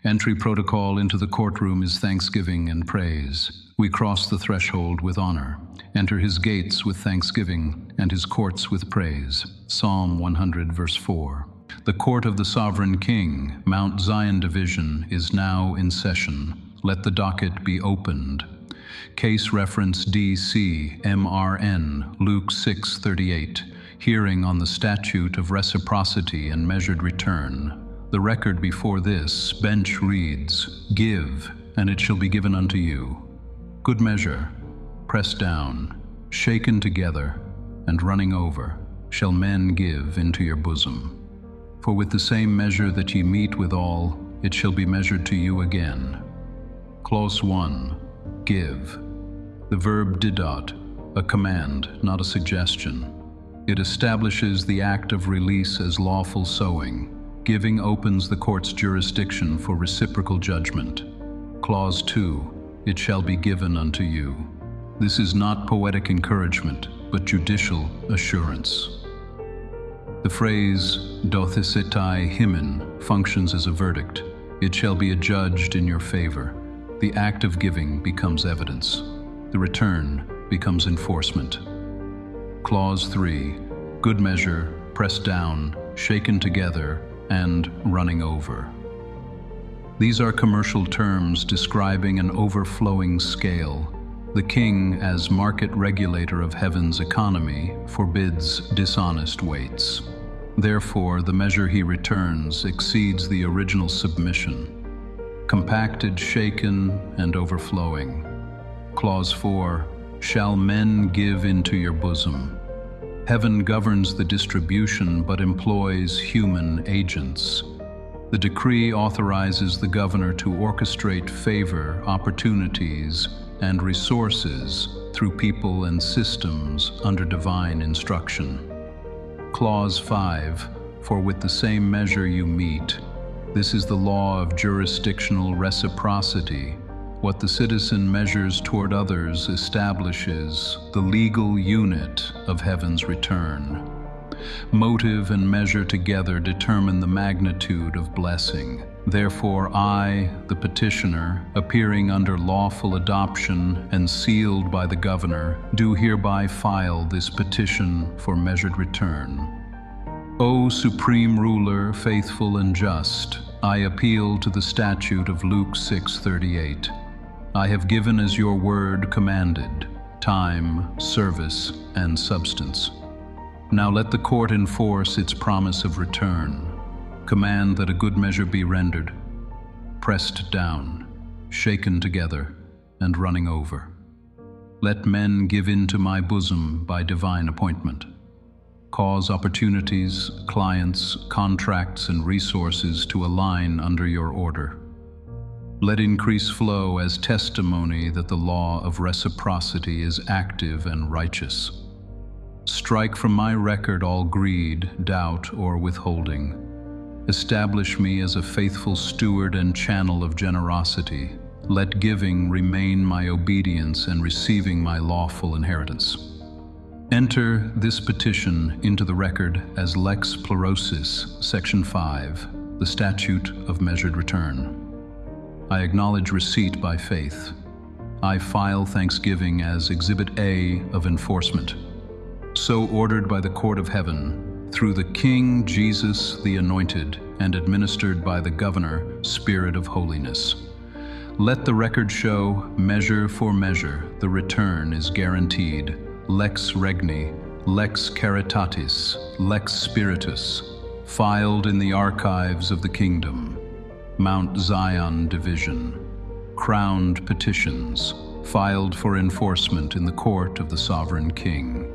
Entry protocol into the courtroom is thanksgiving and praise. We cross the threshold with honor, enter his gates with thanksgiving, and his courts with praise. Psalm 100, verse 4. The court of the sovereign king, Mount Zion division, is now in session. Let the docket be opened. Case reference DC MRN, Luke 6:38. Hearing on the statute of reciprocity and measured return. The record before this bench reads, "Give, and it shall be given unto you. Good measure, pressed down, shaken together, and running over, shall men give into your bosom. For with the same measure that ye meet withal, it shall be measured to you again." Clause 1. Give. The verb didot, a command, not a suggestion. It establishes the act of release as lawful sowing. Giving opens the court's jurisdiction for reciprocal judgment. Clause 2. It shall be given unto you. This is not poetic encouragement, but judicial assurance. The phrase dothesetai hymen functions as a verdict. It shall be adjudged in your favor. The act of giving becomes evidence. The return becomes enforcement. Clause 3. Good measure, pressed down, shaken together, and running over. These are commercial terms describing an overflowing scale. The king, as market regulator of heaven's economy, forbids dishonest weights. Therefore, the measure he returns exceeds the original submission. Compacted, shaken, and overflowing. Clause 4. Shall men give into your bosom? Heaven governs the distribution but employs human agents. The decree authorizes the governor to orchestrate favor, opportunities, and resources through people and systems under divine instruction. Clause 5. For with the same measure you meet. This is the law of jurisdictional reciprocity. What the citizen measures toward others establishes the legal unit of heaven's return. Motive and measure together determine the magnitude of blessing. Therefore I, the petitioner, appearing under lawful adoption and sealed by the governor, do hereby file this petition for measured return. O supreme ruler, faithful and just, I appeal to the statute of Luke 6:38. I have given as your word commanded, time, service, and substance. Now let the court enforce its promise of return. Command that a good measure be rendered, pressed down, shaken together, and running over. Let men give into my bosom by divine appointment. Cause opportunities, clients, contracts, and resources to align under your order. Let increase flow as testimony that the law of reciprocity is active and righteous. Strike from my record all greed, doubt, or withholding. Establish me as a faithful steward and channel of generosity. Let giving remain my obedience and receiving my lawful inheritance. Enter this petition into the record as Lex Pleurosis, Section 5, the Statute of Measured Return. I acknowledge receipt by faith. I file thanksgiving as Exhibit A of enforcement. So ordered by the court of heaven, through the King Jesus the Anointed, and administered by the Governor, Spirit of Holiness. Let the record show, measure for measure, the return is guaranteed. Lex Regni, Lex Caritatis, Lex Spiritus, filed in the archives of the kingdom. Mount Zion division, crowned petitions, filed for enforcement in the court of the sovereign king.